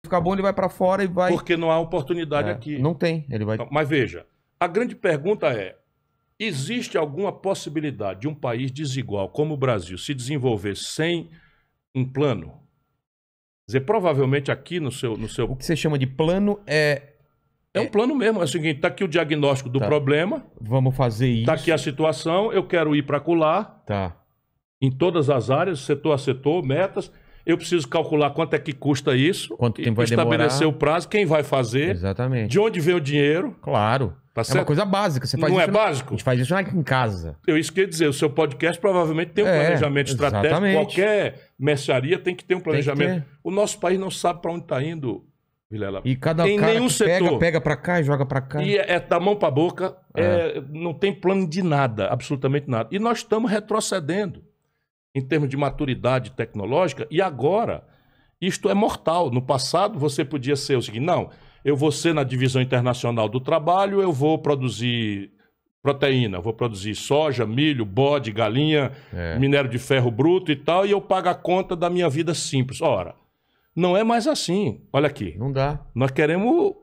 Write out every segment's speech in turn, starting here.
ficar bom, ele vai para fora e vai... Porque não há oportunidade aqui. Não tem, ele vai... Mas veja, a grande pergunta é, existe alguma possibilidade de um país desigual como o Brasil se desenvolver sem um plano? Quer dizer, provavelmente aqui no seu... O que você chama de plano é... É um plano mesmo, é o seguinte, está aqui o diagnóstico do problema. Vamos fazer isso. Está aqui a situação, eu quero ir para acolá. Tá. Em todas as áreas, setor a setor, metas. Eu preciso calcular quanto é que custa isso. Quanto tempo vai estabelecer demorar. o prazo, quem vai fazer. Exatamente. De onde vem o dinheiro. Claro. Tá É uma coisa básica. Você faz não isso é básico? A gente faz isso em casa. Isso quer dizer, o seu podcast provavelmente tem um planejamento estratégico. Exatamente. Qualquer mercearia tem que ter um planejamento. O nosso país não sabe para onde está indo, Vilela. E cada em cara nenhum setor. pega para cá e joga para cá. E é da mão para a boca. Não tem plano de nada, absolutamente nada. E nós estamos retrocedendo em termos de maturidade tecnológica. E agora, isto é mortal. No passado, você podia ser o seguinte, não, eu vou ser na divisão internacional do trabalho, eu vou produzir proteína, vou produzir soja, milho, bode, galinha, minério de ferro bruto e tal, e eu pago a conta da minha vida simples. Ora, não é mais assim. Olha aqui. Não dá. Nós queremos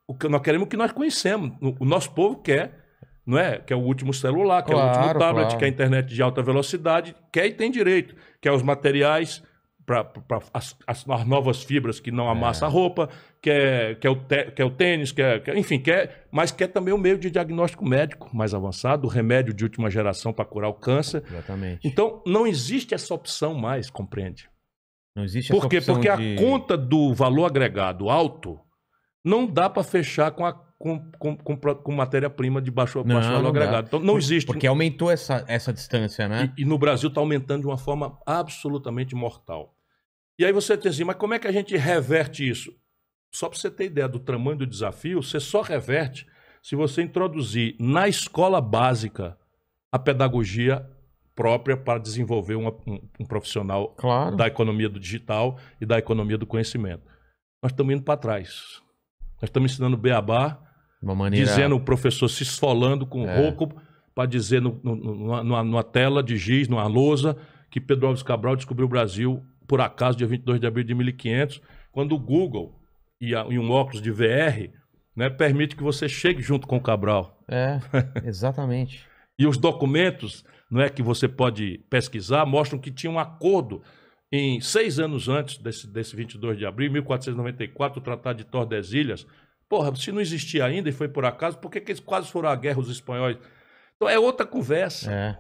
o que nós conhecemos. O nosso povo quer, não é? Quer o último celular, quer o último tablet, quer a internet de alta velocidade, quer e tem direito. Quer os materiais para as novas fibras que não amassam a roupa, quer o tênis, enfim, mas quer também o meio de diagnóstico médico mais avançado, o remédio de última geração para curar o câncer. Exatamente. Então, não existe essa opção mais, compreende? Não existe Por quê? Porque a conta do valor agregado alto não dá para fechar com matéria-prima de baixo valor agregado. Então, não existe. Porque aumentou essa distância, né? E no Brasil está aumentando de uma forma absolutamente mortal. E aí você tem assim, mas como é que a gente reverte isso? Só para você ter ideia do tamanho do desafio, você só reverte se você introduzir na escola básica a pedagogia própria para desenvolver um profissional da economia do digital e da economia do conhecimento. Nós estamos indo para trás. Nós estamos ensinando beabá, dizendo o professor se esfolando com rouco para dizer numa tela de giz, numa lousa, que Pedro Álvares Cabral descobriu o Brasil, por acaso, dia 22 de abril de 1500, quando o Google e um óculos de VR, né, permite que você chegue junto com o Cabral. Exatamente. E os documentos, não é, que você pode pesquisar mostram que tinha um acordo em 6 anos antes desse 22 de abril, 1494, o Tratado de Tordesilhas. Porra, se não existia ainda e foi por acaso, por que eles quase foram à guerra, os espanhóis? Então é outra conversa.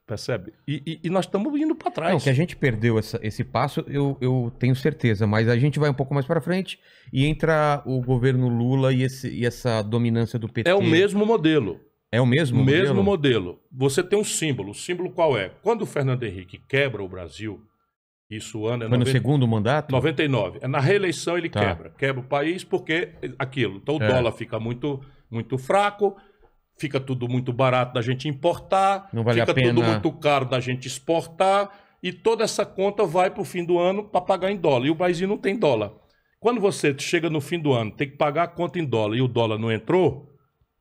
Percebe? E nós estamos indo para trás. Não, que a gente perdeu esse passo, eu tenho certeza, mas a gente vai um pouco mais para frente e entra o governo Lula e essa dominância do PT. É o mesmo modelo. É o mesmo modelo? Mesmo modelo. Você tem um símbolo. O símbolo qual é? Quando o Fernando Henrique quebra o Brasil, isso ano é... Foi no segundo mandato? 99. Na reeleição ele quebra. Quebra o país porque aquilo. Então o dólar fica muito, muito fraco, fica tudo muito barato da gente importar, não vale fica a pena... tudo muito caro da gente exportar, e toda essa conta vai para o fim do ano para pagar em dólar. E o Brasil não tem dólar. Quando você chega no fim do ano, tem que pagar a conta em dólar e o dólar não entrou,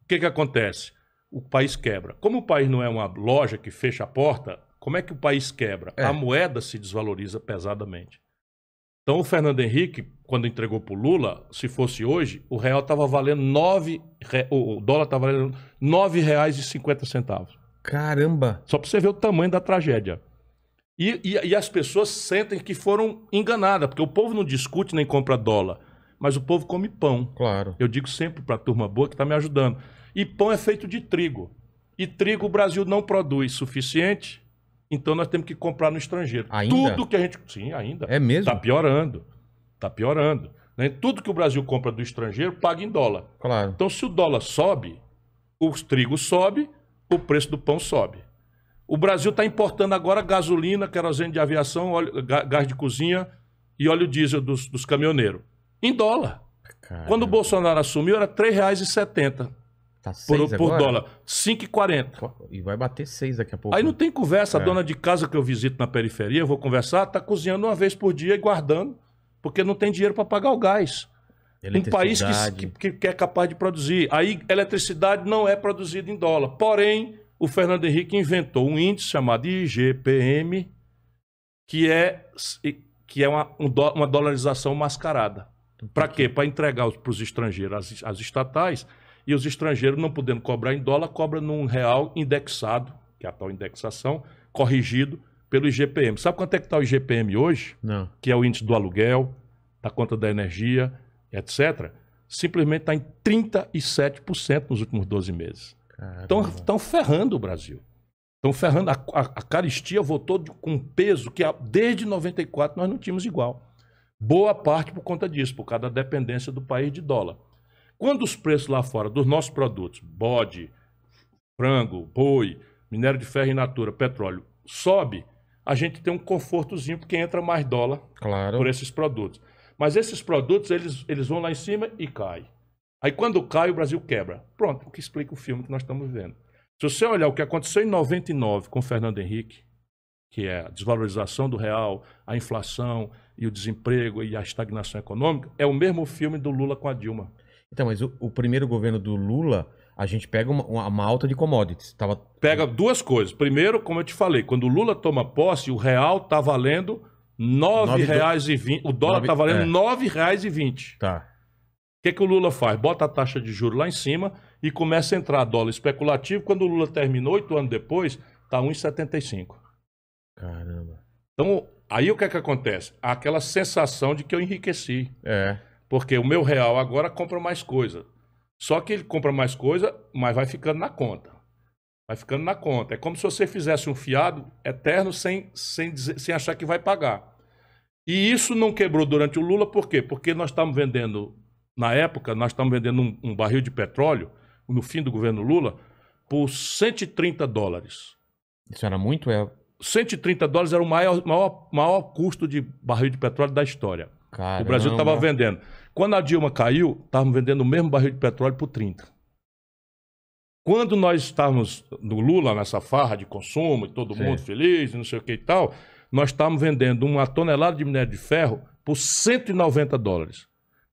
o que acontece? O país quebra. Como o país não é uma loja que fecha a porta, como é que o país quebra? A moeda se desvaloriza pesadamente. Então o Fernando Henrique, quando entregou para o Lula, se fosse hoje, o real estava valendo o dólar estava valendo R$ 9,50. Caramba! Só para você ver o tamanho da tragédia. E as pessoas sentem que foram enganadas, porque o povo não discute nem compra dólar, mas o povo come pão. Claro. Eu digo sempre para a turma boa que está me ajudando. E pão é feito de trigo. E trigo o Brasil não produz suficiente, então nós temos que comprar no estrangeiro. Ainda? Tudo que a gente... Sim, ainda. É mesmo? Está piorando. Está piorando. Né? Tudo que o Brasil compra do estrangeiro paga em dólar. Claro. Então, se o dólar sobe, o trigo sobe, o preço do pão sobe. O Brasil está importando agora gasolina, querosene de aviação, gás de cozinha e óleo diesel dos caminhoneiros. Em dólar. Caramba. Quando o Bolsonaro assumiu, era R$ 3,70. Tá 6 por dólar. 5,40. E vai bater 6 daqui a pouco. Aí não tem conversa. A dona de casa que eu visito na periferia, eu vou conversar, está cozinhando uma vez por dia e guardando, porque não tem dinheiro para pagar o gás. Um país que é capaz de produzir. Aí, eletricidade não é produzida em dólar. Porém, o Fernando Henrique inventou um índice chamado IGPM, que que é uma dolarização mascarada. Para quê? Para entregar para os estrangeiros as estatais, e os estrangeiros não podendo cobrar em dólar, cobra num real indexado, que é a tal indexação, corrigido pelo IGPM. Sabe quanto é que está o IGPM hoje? Não. Que é o índice do aluguel, da conta da energia, etc. Simplesmente está em 37% nos últimos 12 meses. Estão ferrando o Brasil. Estão ferrando. A caristia voltou com peso que desde 94 nós não tínhamos igual. Boa parte por conta disso, por causa da dependência do país de dólar. Quando os preços lá fora dos nossos produtos, bode, frango, boi, minério de ferro in natura, petróleo, sobe, a gente tem um confortozinho porque entra mais dólar por esses produtos. Mas esses produtos, eles vão lá em cima e caem. Aí quando cai, o Brasil quebra. Pronto, o que explica o filme que nós estamos vendo. Se você olhar o que aconteceu em 99 com Fernando Henrique, que é a desvalorização do real, a inflação e o desemprego e a estagnação econômica, é o mesmo filme do Lula com a Dilma. Então, mas o primeiro governo do Lula, a gente pega uma alta de commodities. Pega duas coisas. Primeiro, como eu te falei, quando o Lula toma posse, o real está valendo R$ 9,20. O dólar está valendo R$ 9,20. Tá. O que o Lula faz? Bota a taxa de juros lá em cima e começa a entrar dólar especulativo. Quando o Lula terminou, 8 anos depois, está 1,75. Caramba. Então, aí o que acontece? Aquela sensação de que eu enriqueci. É. Porque o meu real agora compra mais coisa. Só que ele compra mais coisa, mas vai ficando na conta. Vai ficando na conta. É como se você fizesse um fiado eterno sem achar que vai pagar. E isso não quebrou durante o Lula, por quê? Porque nós estamos vendendo, na época, nós estamos vendendo um barril de petróleo, no fim do governo Lula, por $130. Isso era muito? $130 era o maior custo de barril de petróleo da história. Caramba. O Brasil estava vendendo. Quando a Dilma caiu, estávamos vendendo o mesmo barril de petróleo por 30. Quando nós estávamos no Lula, nessa farra de consumo, e todo mundo feliz, não sei o que e tal, nós estávamos vendendo uma tonelada de minério de ferro por $190.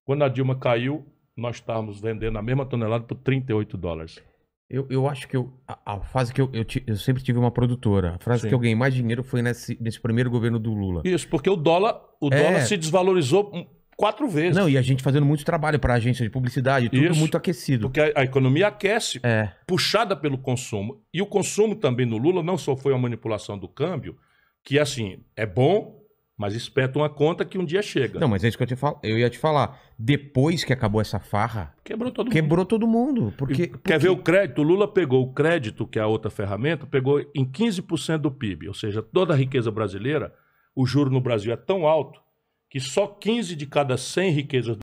Quando a Dilma caiu, nós estávamos vendendo a mesma tonelada por $38. Eu acho que a fase que eu sempre tive uma produtora. A frase que eu ganhei mais dinheiro foi nesse primeiro governo do Lula. Isso, porque o dólar se desvalorizou 4 vezes. Não, e a gente fazendo muito trabalho para a agência de publicidade, tudo muito aquecido. Porque a economia aquece, puxada pelo consumo. E o consumo também no Lula não só foi uma manipulação do câmbio, que assim, é bom, mas espeta uma conta que um dia chega. Não, mas é isso que eu ia te falar. Depois que acabou essa farra... Quebrou todo mundo. Porque... Quer ver o crédito? O Lula pegou o crédito, que é a outra ferramenta, pegou em 15% do PIB. Ou seja, toda a riqueza brasileira, o juro no Brasil é tão alto que só 15 de cada 100 riquezas